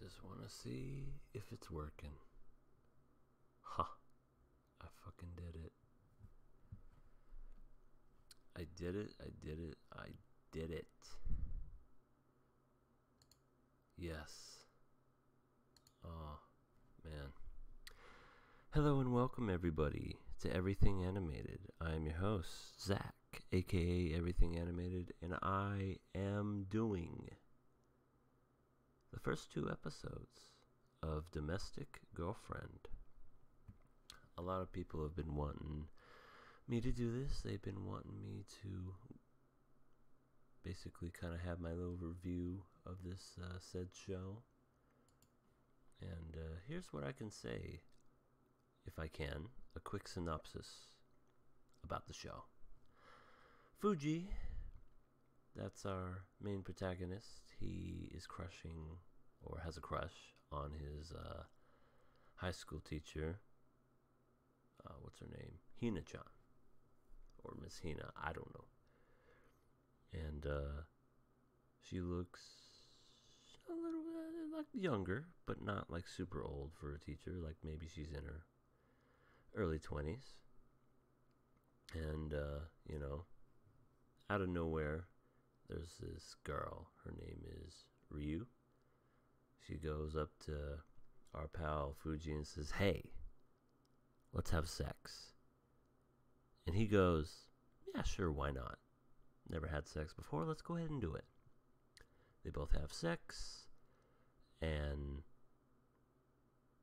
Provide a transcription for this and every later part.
Just want to see if it's working. Ha! I fucking did it. I did it. Yes. Oh, man. Hello and welcome everybody to Everything Animated. I am your host, Zach, aka Everything Animated, and I am doing the first 2 episodes of Domestic Girlfriend. A lot of people have been wanting me to do this. They've been wanting me to basically kind of have my little review of this said show. And here's what I can say, if I can, a quick synopsis about the show. Fuji, that's our main protagonist. He is crushing, or has a crush, on his high school teacher. What's her name? Hina-chan. Or Miss Hina, I don't know. And she looks a little bit like younger, but not like super old for a teacher. Like maybe she's in her early 20s. And, out of nowhere, there's this girl. Her name is Ryu. She goes up to our pal Fuji and says, "Hey, let's have sex." And he goes, "Yeah, sure, why not? Never had sex before, let's go ahead and do it." They both have sex, and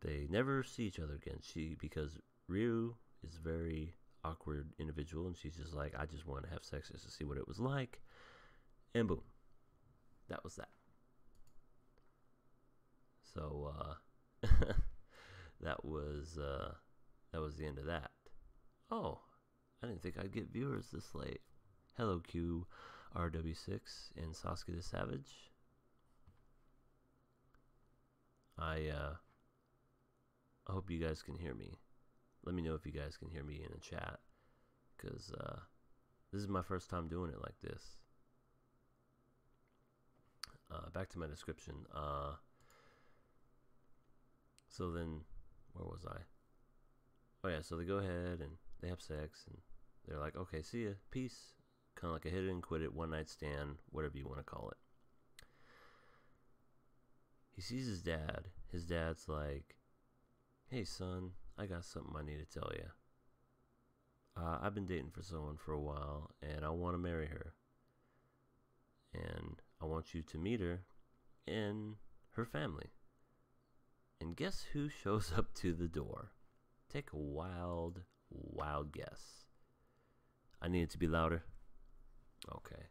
they never see each other again. Because Ryu is a very awkward individual, and she's just like, "I just wanted to have sex just to see what it was like." And boom. That was that. So, that was the end of that. Oh, I didn't think I'd get viewers this late. Hello, QRW6 and Sasuke the Savage. I hope you guys can hear me. Let me know if you guys can hear me in the chat, because this is my first time doing it like this. Back to my description. So then, where was I? Oh yeah, so they go ahead and they have sex, and they're like, "Okay, see ya, peace." Kind of like a hit it and quit it, one night stand, whatever you want to call it. He sees his dad. His dad's like, "Hey son, I got something I need to tell you. I've been dating for someone for a while, and I want to marry her. And I want you to meet her and her family." And guess who shows up to the door? Take a wild guess. I need it to be louder. Okay.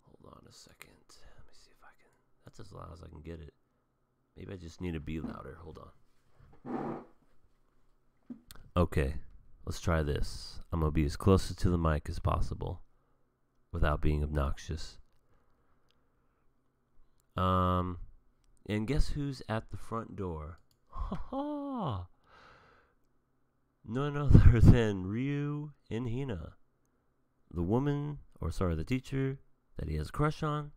Hold on a second. Let me see if I can. That's as loud as I can get it. Maybe I just need to be louder. Hold on. Okay. Let's try this. I'm going to be as close to the mic as possible without being obnoxious. And guess who's at the front door? Ha ha! None other than Ryu and Hina. The teacher that he has a crush on,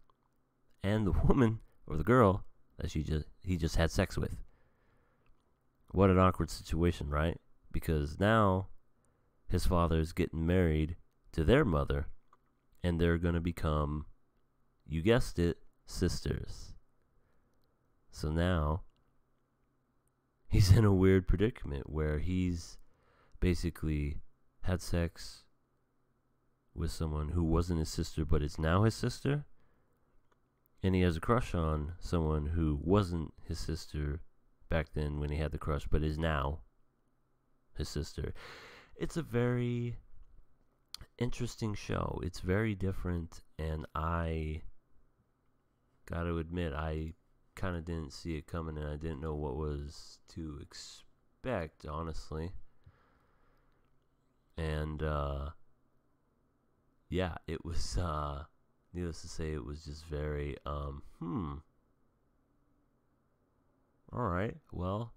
and the woman, or the girl, that he just had sex with. What an awkward situation, right? Because now his father's getting married to their mother, and they're going to become, you guessed it, sisters. So now he's in a weird predicament where he's basically had sex with someone who wasn't his sister but is now his sister, and he has a crush on someone who wasn't his sister back then when he had the crush but is now his sister. It's a very interesting show. It's very different, and I gotta admit, I kind of didn't see it coming, and I didn't know what was to expect, honestly. And yeah, it was needless to say, it was just very alright, well,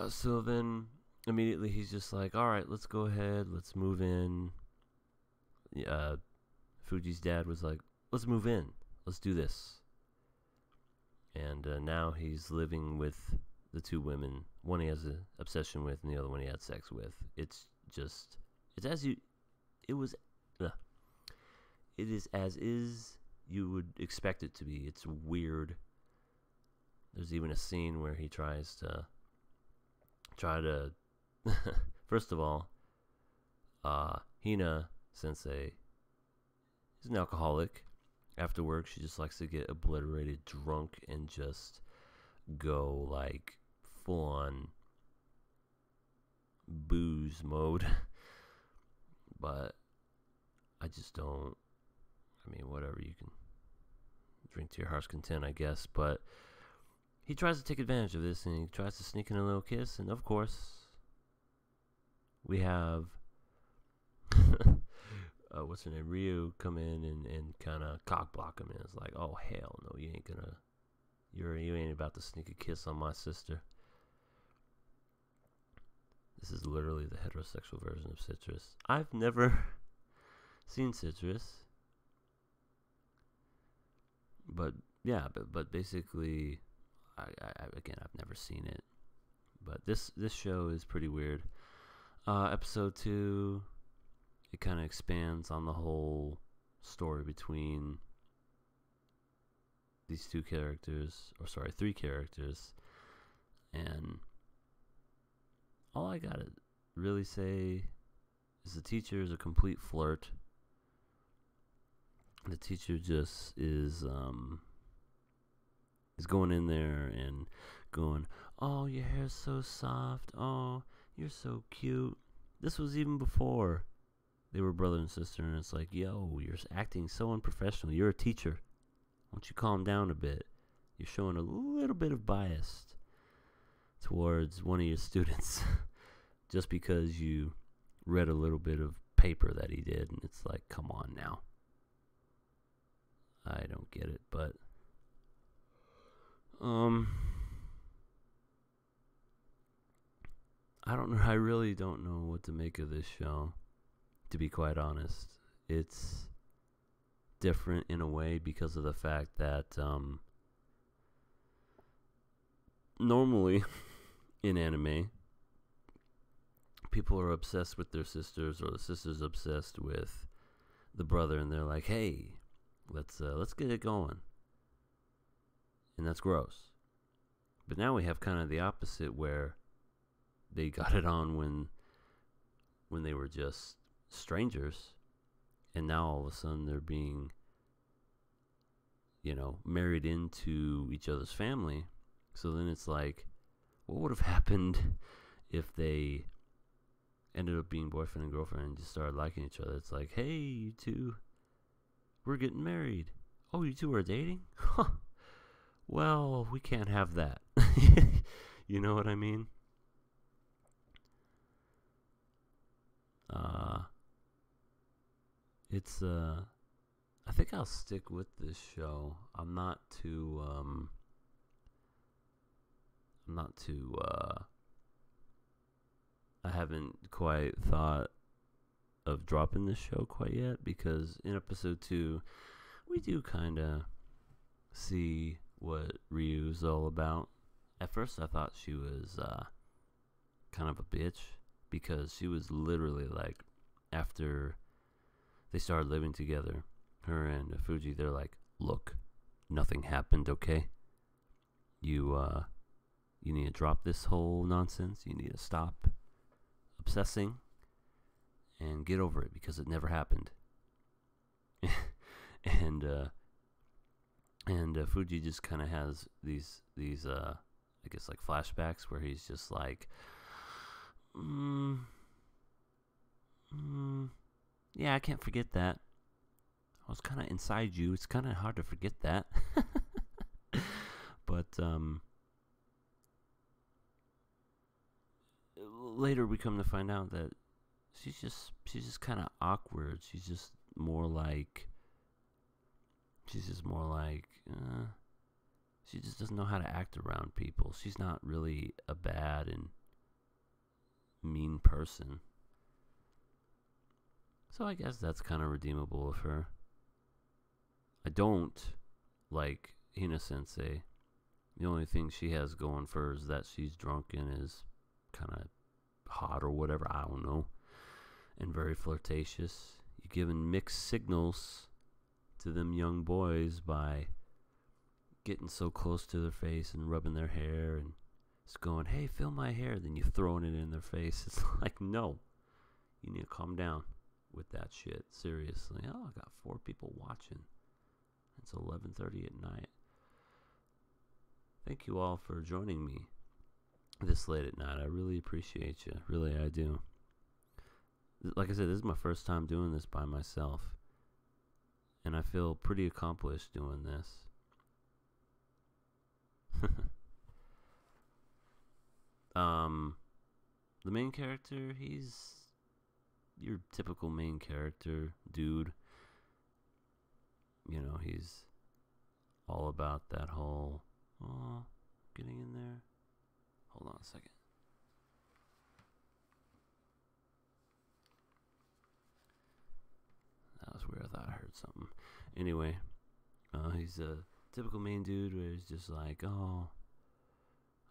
so then immediately he's just like, "Alright, let's go ahead, let's move in." Fuji's dad was like, "Let's move in, let's do this." And now he's living with the two women. One he has an obsession with, and the other one he had sex with. It's as you, it was, it is as is you would expect it to be. It's weird. There's even a scene where he tries to, first of all, Hina Sensei is an alcoholic. After work, she just likes to get obliterated drunk and just go like full on booze mode. But I just don't. I mean, whatever, you can drink to your heart's content, I guess. But he tries to take advantage of this, and he tries to sneak in a little kiss. And of course, we have what's her name, Ryu, come in and kind of cock block him, and it's like, oh hell no, you ain't about to sneak a kiss on my sister. This is literally the heterosexual version of Citrus. I've never seen Citrus, but yeah, but basically, again, I've never seen it. But this show is pretty weird. Episode 2, it kind of expands on the whole story between these three characters, and all I gotta really say is the teacher is a complete flirt. The teacher just is going in there and going, oh, your hair's so soft, oh, you're so cute. This was even before they were brother and sister, and it's like, yo, you're acting so unprofessional. You're a teacher. Why don't you calm down a bit? You're showing a little bit of bias towards one of your students just because you read a little bit of paper that he did, and it's like, come on now. I don't get it, but I really don't know what to make of this show, to be quite honest. It's different in a way because of the fact that normally in anime, people are obsessed with their sisters, or the sister's obsessed with the brother, and they're like, hey, let's get it going. And that's gross. But now we have kind of the opposite, where they got it on when they were just strangers, and now all of a sudden they're being, married into each other's family. So then it's like, what would have happened if they ended up being boyfriend and girlfriend and just started liking each other? It's like, hey, you two, we're getting married. Oh, you two are dating? Huh. Well, we can't have that. You know what I mean? It's I think I'll stick with this show. I'm not too I haven't quite thought of dropping this show quite yet, because in episode 2 we do kind of see what Ryu's all about. At first I thought she was kind of a bitch, because she was literally like, after they started living together, her and Fuji, they're like, look, nothing happened, okay? You need to drop this whole nonsense. You need to stop obsessing and get over it, because it never happened. and Fuji just kind of has these I guess like flashbacks where he's just like, yeah, I can't forget that. I was kind of inside you. It's kind of hard to forget that. But later we come to find out that she's just kind of awkward. She's just more like she just doesn't know how to act around people. She's not really a bad and mean person. So I guess that's kind of redeemable of her. I don't like Hina Sensei. The only thing she has going for her is that she's drunk and is kind of hot or whatever, I don't know, and very flirtatious. You're giving mixed signals to them young boys by getting so close to their face and rubbing their hair and just going, hey, feel my hair. Then you're throwing it in their face. It's like, no, you need to calm down with that shit. Seriously. Oh, I got 4 people watching. It's 11:30 at night. Thank you all for joining me this late at night. I really appreciate you. Really, I do. Like I said, this is my first time doing this by myself. And I feel pretty accomplished doing this. The main character, he's your typical main character dude. You know, he's all about that whole, oh, getting in there. Hold on a second. That was weird. I thought I heard something. Anyway, he's a typical main dude where he's just like, oh,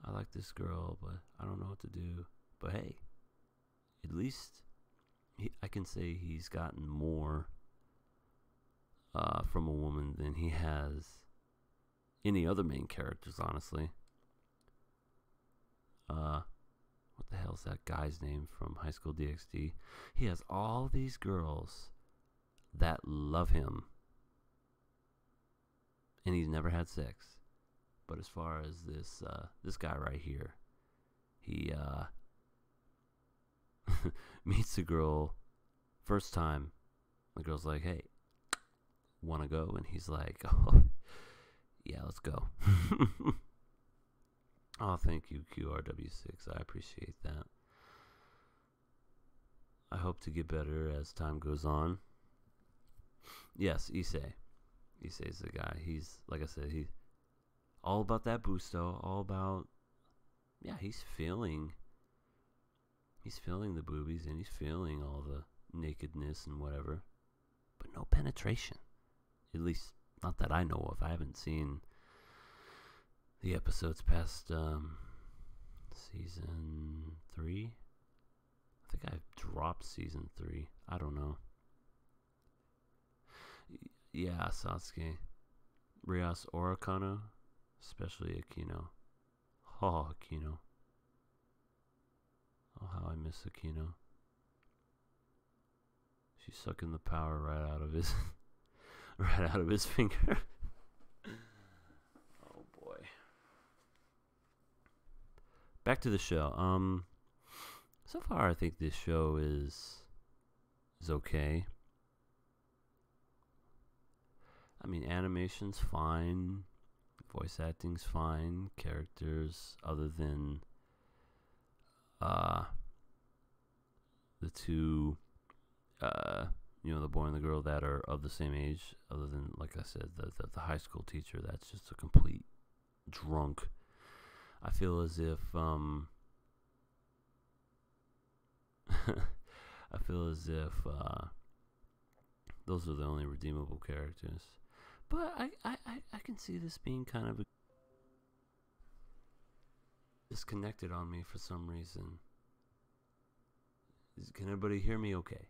I like this girl, but I don't know what to do. But hey, at least I can say he's gotten more from a woman than he has any other main characters, honestly. What the hell's that guy's name from High School DxD? He has all these girls that love him, and he's never had sex. But as far as this guy right here, he meets a girl first time. The girl's like, hey, wanna go? And he's like, oh, yeah, let's go. Oh, thank you, QRW6. I appreciate that. I hope to get better as time goes on. Yes, Issei. Issei's the guy. He's, like I said, he's all about that Busto. All about, yeah, he's feeling the boobies and he's feeling all the nakedness and whatever. But no penetration. At least, not that I know of. I haven't seen the episodes past season 3. I think I've dropped season 3. I don't know. Yeah, Sasuke. Rias or Akano. Especially Akino. Oh, Akino. Oh, how I miss Akino. She's sucking the power right out of his right out of his finger. Oh boy. Back to the show. So far I think this show is okay. I mean, animation's fine, voice acting's fine, characters other than the two the boy and the girl that are of the same age, other than, like I said, the high school teacher that's just a complete drunk. I feel as if those are the only redeemable characters. But I can see this being kind of disconnected on me for some reason. Can everybody hear me okay?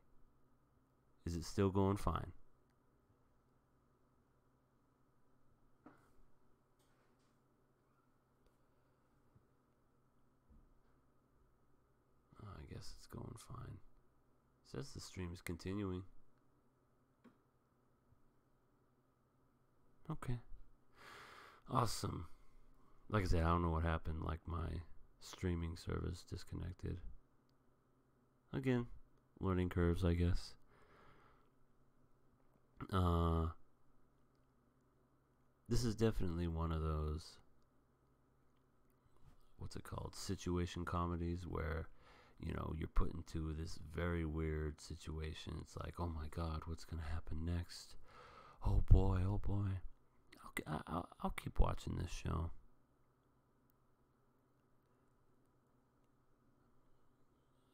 Is it still going fine? Oh, I guess it's going fine. It says the stream is continuing. Okay. Awesome. Like I said, I don't know what happened. Like, my streaming service disconnected. Again, learning curves, I guess. This is definitely one of those, what's it called, situation comedies where, you're put into this very weird situation. It's like, oh my god, what's gonna happen next? Oh boy, oh boy. I'll keep watching this show.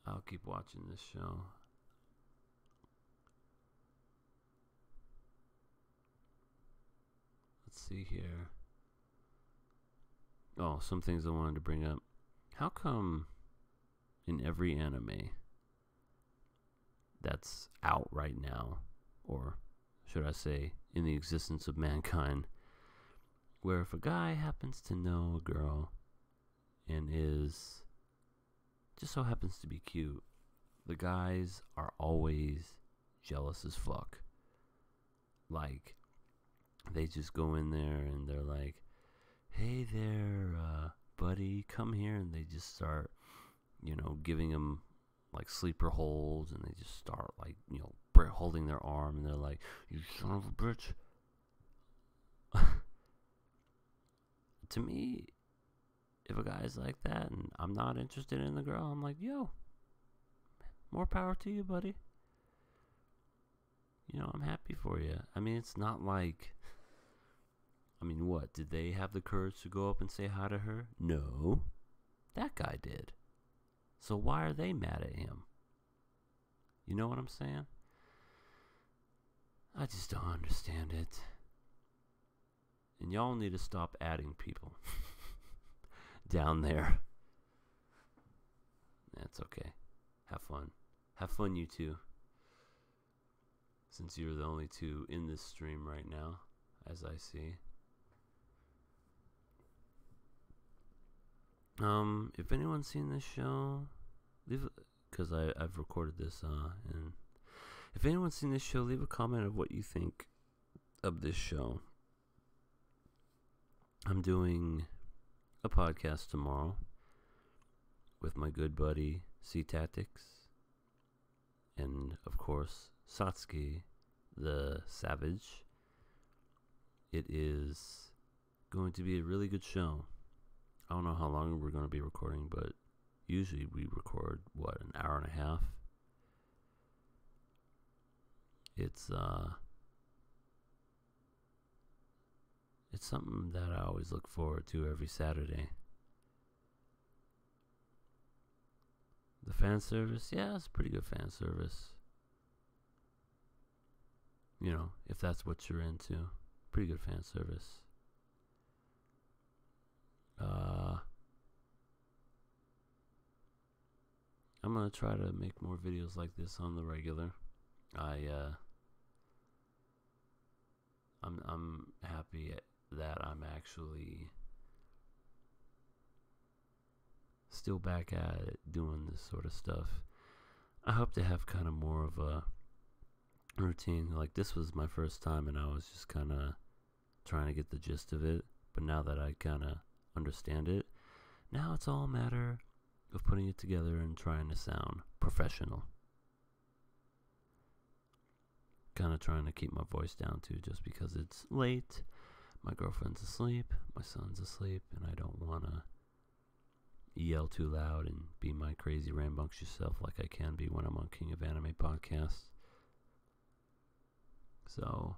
I'll keep watching this show. Let's see here. Oh, some things I wanted to bring up. How come in every anime that's out right now, or should I say, in the existence of mankind, where if a guy happens to know a girl and is just so happens to be cute, the guys are always jealous as fuck. Like, they just go in there and they're like, hey there, buddy, come here. And they just start, giving him like sleeper holds, and they just start like, holding their arm, and they're like, you son of a bitch. To me, if a guy's like that and I'm not interested in the girl, I'm like, yo, more power to you, buddy. I'm happy for you. I mean, it's not like, what? Did they have the courage to go up and say hi to her? No. That guy did. So why are they mad at him? You know what I'm saying? I just don't understand it. And y'all need to stop adding people down there. That's okay. Have fun. Have fun, you two. Since you're the only two in this stream right now, as I see. If anyone's seen this show, leave, because I've recorded this, and if anyone's seen this show, leave a comment of what you think of this show. I'm doing a podcast tomorrow with my good buddy C Tactics, and of course Satsuki the Savage. It is going to be a really good show. I don't know how long we're going to be recording, but usually we record, an hour and a half? It's something that I always look forward to every Saturday. The fan service, yeah, it's pretty good fan service. If that's what you're into, pretty good fan service. I'm gonna try to make more videos like this on the regular. I'm happy that I'm actually still back at it, doing this sort of stuff. I hope to have kind of more of a routine. Like, this was my first time, and I was just kind of trying to get the gist of it. But now that I kind of understand it, now it's all a matter of putting it together and trying to sound professional. Kind of trying to keep my voice down too, just because it's late. My girlfriend's asleep, my son's asleep, and I don't want to yell too loud and be my crazy rambunctious self like I can be when I'm on King of Anime podcast. So,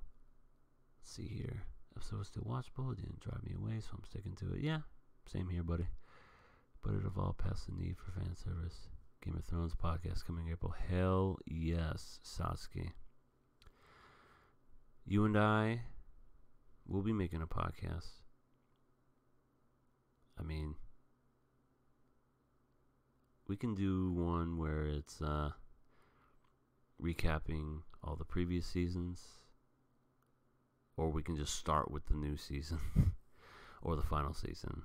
let's see here. Episode was still watchable. It didn't drive me away, so I'm sticking to it. Yeah, same here, buddy. But it evolved past the need for fan service. Game of Thrones podcast coming April. Hell yes, Sasuke. You and I will be making a podcast. I mean, we can do one where it's recapping all the previous seasons, or we can just start with the new season or the final season.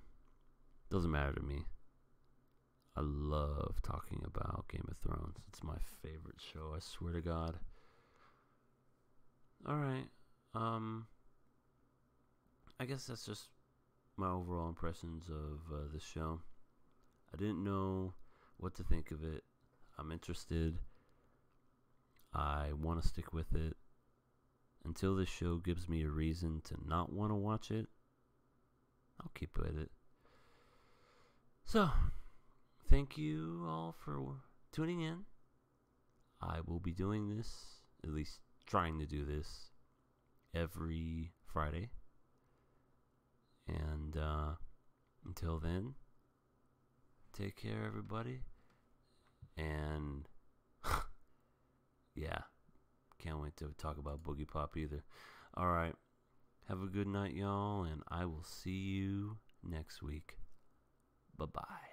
Doesn't matter to me. I love talking about Game of Thrones. It's my favorite show, I swear to God. Alright, I guess that's just my overall impressions of this show. I didn't know what to think of it. I'm interested. I want to stick with it. Until this show gives me a reason to not want to watch it, I'll keep with it. So, thank you all for tuning in. I will be doing this, at least trying to do this, every Friday. And until then, take care, everybody. And yeah, can't wait to talk about Boogie Pop either. Alright, have a good night, y'all, and I will see you next week. Bye-bye.